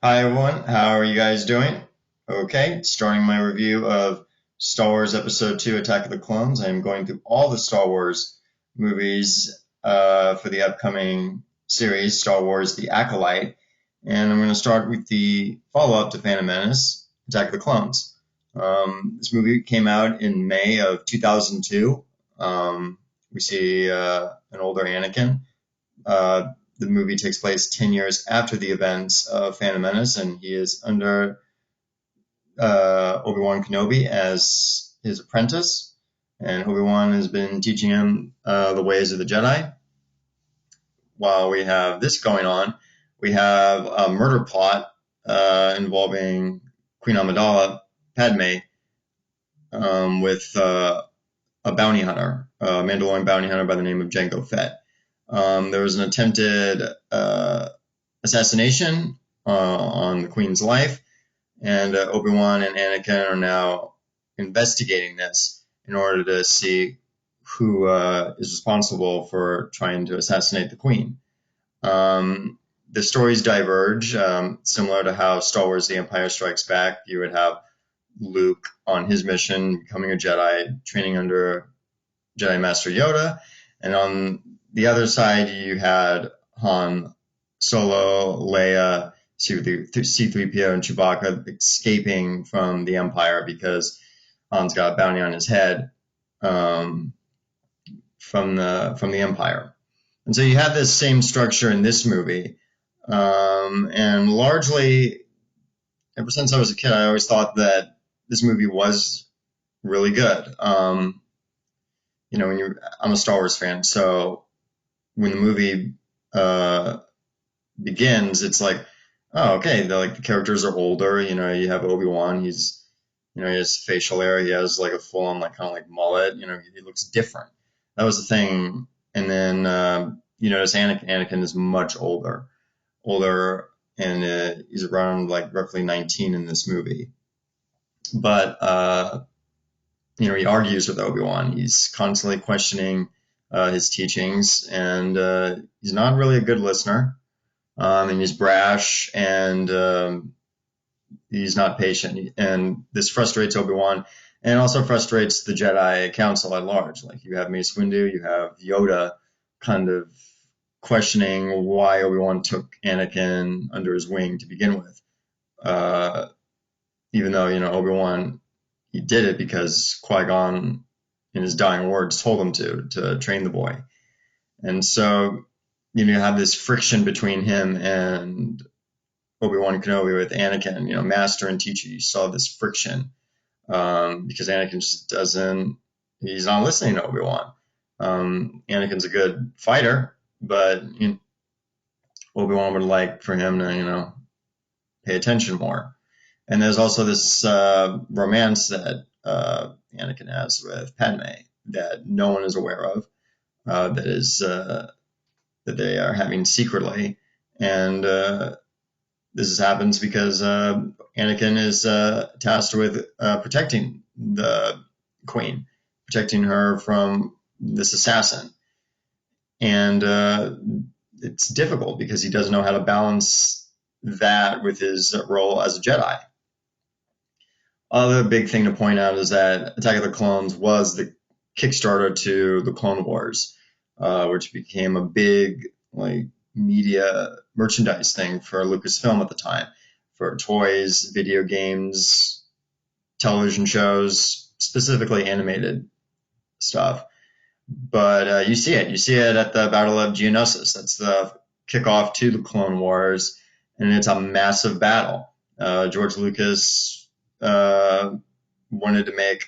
Hi everyone, how are you guys doing? Okay, starting my review of Star Wars Episode 2 Attack of the Clones. I'm going through all the Star Wars movies for the upcoming series, Star Wars The Acolyte. And I'm going to start with the follow-up to Phantom Menace, Attack of the Clones. This movie came out in May of 2002. We see an older Anakin. The movie takes place 10 years after the events of Phantom Menace, and he is under Obi-Wan Kenobi as his apprentice. And Obi-Wan has been teaching him the ways of the Jedi. While we have this going on, we have a murder plot involving Queen Amidala, Padmé, with a bounty hunter, a Mandalorian bounty hunter by the name of Jango Fett. There was an attempted assassination on the Queen's life, and Obi-Wan and Anakin are now investigating this in order to see who is responsible for trying to assassinate the Queen. The stories diverge, similar to how Star Wars The Empire Strikes Back, you would have Luke on his mission, becoming a Jedi, training under Jedi Master Yoda, and on the other side you had Han Solo, Leia, C-3PO, and Chewbacca escaping from the Empire because Han's got a bounty on his head from the Empire. And so you have this same structure in this movie. And largely, ever since I was a kid, I always thought that this movie was really good. I'm a Star Wars fan, so when the movie begins, it's like, oh, okay, the characters are older. You have Obi-Wan. He has facial hair. He has like a full-on kind of mullet. He looks different. That was the thing. And then you notice Anakin is much older, and he's around roughly 19 in this movie. But he argues with Obi-Wan. He's constantly questioning his teachings, and he's not really a good listener. And he's brash, and he's not patient. And this frustrates Obi-Wan, and also frustrates the Jedi Council at large. Like, you have Mace Windu, you have Yoda kind of questioning why Obi-Wan took Anakin under his wing to begin with. Even though, Obi-Wan, he did it because Qui-Gon, in his dying words, told him to train the boy. And so, you have this friction between him and Obi-Wan Kenobi with Anakin, master and teacher. You saw this friction because Anakin just he's not listening to Obi-Wan. Anakin's a good fighter, but Obi-Wan would like for him to, pay attention more. And there's also this romance that Anakin has with Padmé that no one is aware of, that they are having secretly. And this happens because Anakin is tasked with protecting the Queen, protecting her from this assassin. And it's difficult because he doesn't know how to balance that with his role as a Jedi. Other big thing to point out is that Attack of the Clones was the Kickstarter to the Clone Wars, which became a big media merchandise thing for Lucasfilm at the time, for toys, video games, television shows, specifically animated stuff. But you see it at the Battle of Geonosis. That's the kickoff to the Clone Wars, and it's a massive battle. George Lucas wanted to make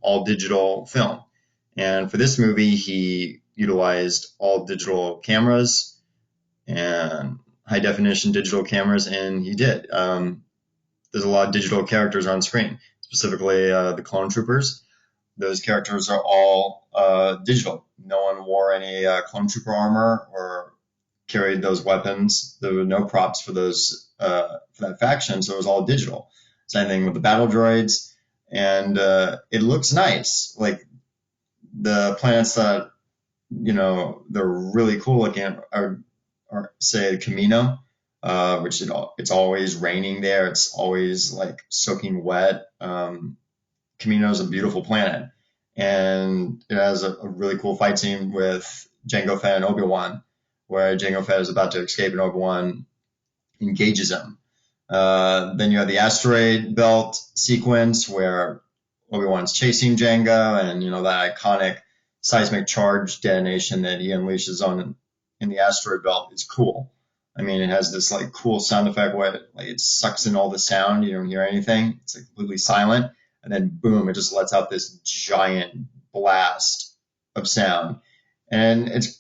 all digital film, and for this movie he utilized all digital cameras and high definition digital cameras, and he did. There's a lot of digital characters on screen, specifically the clone troopers. Those characters are all digital. No one wore any clone trooper armor or carried those weapons. There were no props for for that faction, so it was all digital. Same thing with the battle droids, and it looks nice. Like, the planets that they're really cool looking are say Camino, it's always raining there. It's always like soaking wet. Kamino is a beautiful planet, and it has a really cool fight scene with Jango Fett and Obi-Wan, where Jango Fett is about to escape and Obi-Wan engages him. Then you have the asteroid belt sequence where Obi-Wan's chasing Jango, and that iconic seismic charge detonation that he unleashes on in the asteroid belt is cool. I mean, it has this like cool sound effect where it sucks in all the sound. You don't hear anything. It's like completely silent, and then boom, it just lets out this giant blast of sound, and it's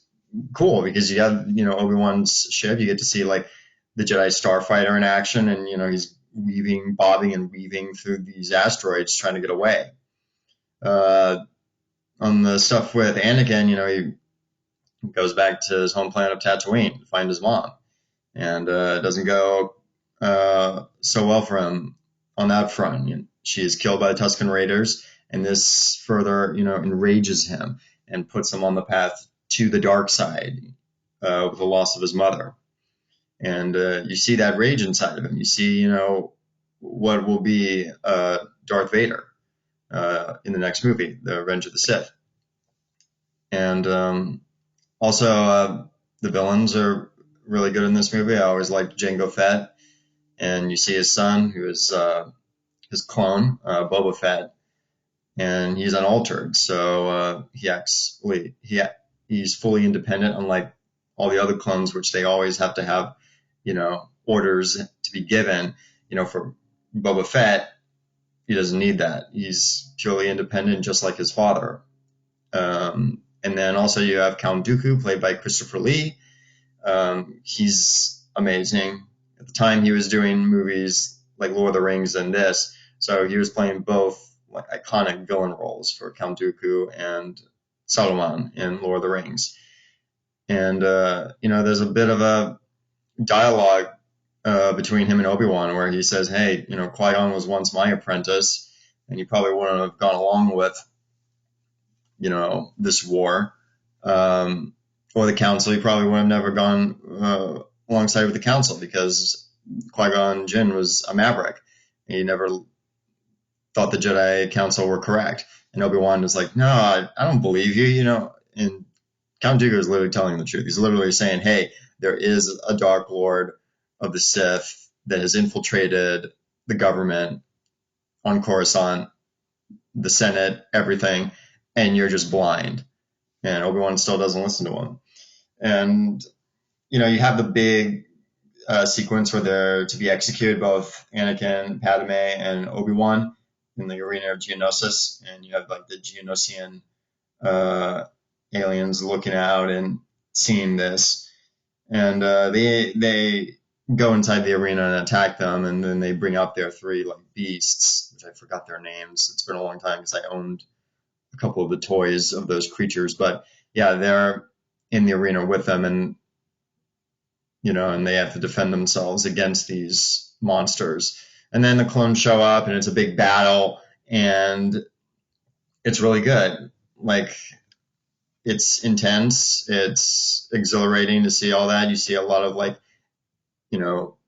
cool because you have Obi-Wan's ship. You get to see like the Jedi starfighter in action, and he's bobbing and weaving through these asteroids trying to get away. On the stuff with Anakin, he goes back to his home planet of Tatooine to find his mom, and it doesn't go so well for him on that front. She is killed by the Tusken Raiders, and this further enrages him and puts him on the path to the dark side with the loss of his mother. And you see that rage inside of him. You see, what will be Darth Vader in the next movie, The Revenge of the Sith. And also, the villains are really good in this movie. I always liked Jango Fett. And you see his son, who is his clone, Boba Fett. And he's unaltered. So he's fully independent, unlike all the other clones, which they always have to have orders to be given. For Boba Fett, he doesn't need that. He's purely independent, just like his father. And then also you have Count Dooku, played by Christopher Lee. He's amazing. At the time, he was doing movies like Lord of the Rings and this, so he was playing both like iconic villain roles for Count Dooku and Saruman in Lord of the Rings. And there's a bit of a dialogue between him and Obi-Wan where he says, hey, Qui-Gon was once my apprentice, and you probably wouldn't have gone along with this war, or the council. You probably would have never gone alongside with the council, because Qui-Gon Jinn was a maverick. He never thought the Jedi Council were correct. And Obi-Wan was like, no, I don't believe you, and Count Dooku is literally telling the truth. He's literally saying, hey, there is a Dark Lord of the Sith that has infiltrated the government on Coruscant, the Senate, everything, and you're just blind. And Obi-Wan still doesn't listen to him. And, you have the big sequence where they're to be executed, both Anakin, Padme, and Obi-Wan in the arena of Geonosis. And you have like the Geonosian aliens looking out and seeing this. And they go inside the arena and attack them, and then they bring out their three like beasts, which I forgot their names. It's been a long time because I owned a couple of the toys of those creatures, but yeah, they're in the arena with them, and and they have to defend themselves against these monsters. And then the clones show up, and it's a big battle, and it's really good. Like, it's intense, it's exhilarating to see all that. You see a lot of like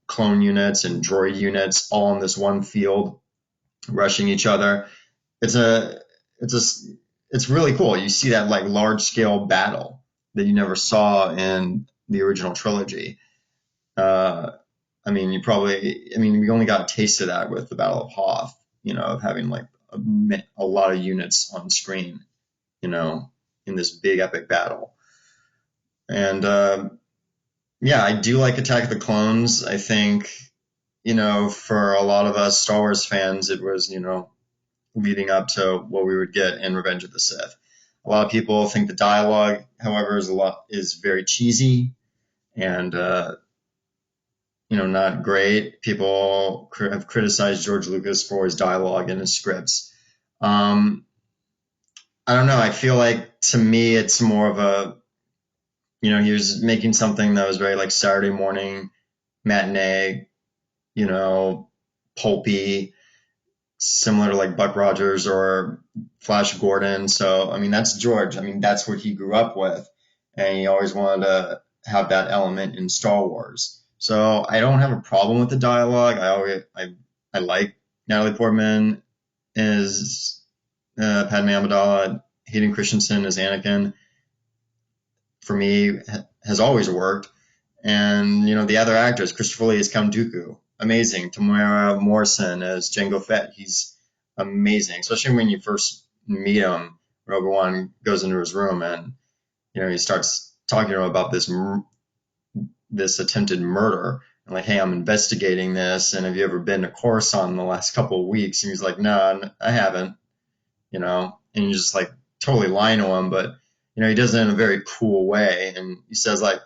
clone units and droid units all in this one field rushing each other. It's really cool. You see that like large scale battle that you never saw in the original trilogy. We only got a taste of that with the Battle of Hoth, of having like a lot of units on screen, in this big epic battle. And I do like Attack of the Clones. I think, for a lot of us Star Wars fans, it was, leading up to what we would get in Revenge of the Sith. A lot of people think the dialogue, however, is very cheesy and, not great. People have criticized George Lucas for his dialogue and his scripts. I don't know. I feel like, to me, it's more of a, he was making something that was very like Saturday morning matinee, pulpy, similar to like Buck Rogers or Flash Gordon. So, that's George. That's what he grew up with. And he always wanted to have that element in Star Wars. So I don't have a problem with the dialogue. I like Natalie Portman as Padmé Amidala. Hayden Christensen as Anakin. For me, has always worked. And the other actors, Christopher Lee as Count Dooku, amazing. Tamara Morrison as Jango Fett, he's amazing. Especially when you first meet him, when Obi-Wan goes into his room and he starts talking to him about this attempted murder. And like, hey, I'm investigating this, and have you ever been to Coruscant in the last couple of weeks? And he's like, no, I haven't. And you just like totally lying to him, but he does it in a very cool way, and he says like,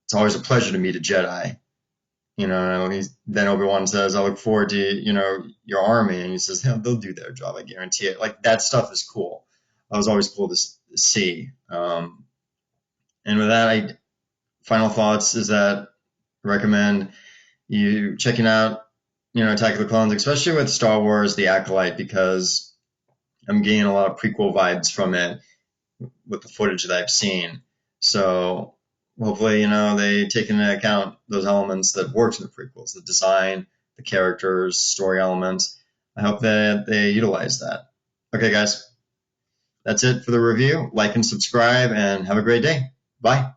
it's always a pleasure to meet a Jedi. Then Obi-Wan says, I look forward to your army, and he says, yeah, they'll do their job, I guarantee it. Like, that stuff is cool. That was always cool to see. And with that, final thoughts is that I recommend you checking out Attack of the Clones, especially with Star Wars The Acolyte, because I'm getting a lot of prequel vibes from it with the footage that I've seen. So hopefully, they take into account those elements that worked in the prequels, the design, the characters, story elements. I hope that they utilize that. Okay, guys, that's it for the review. Like and subscribe, and have a great day. Bye.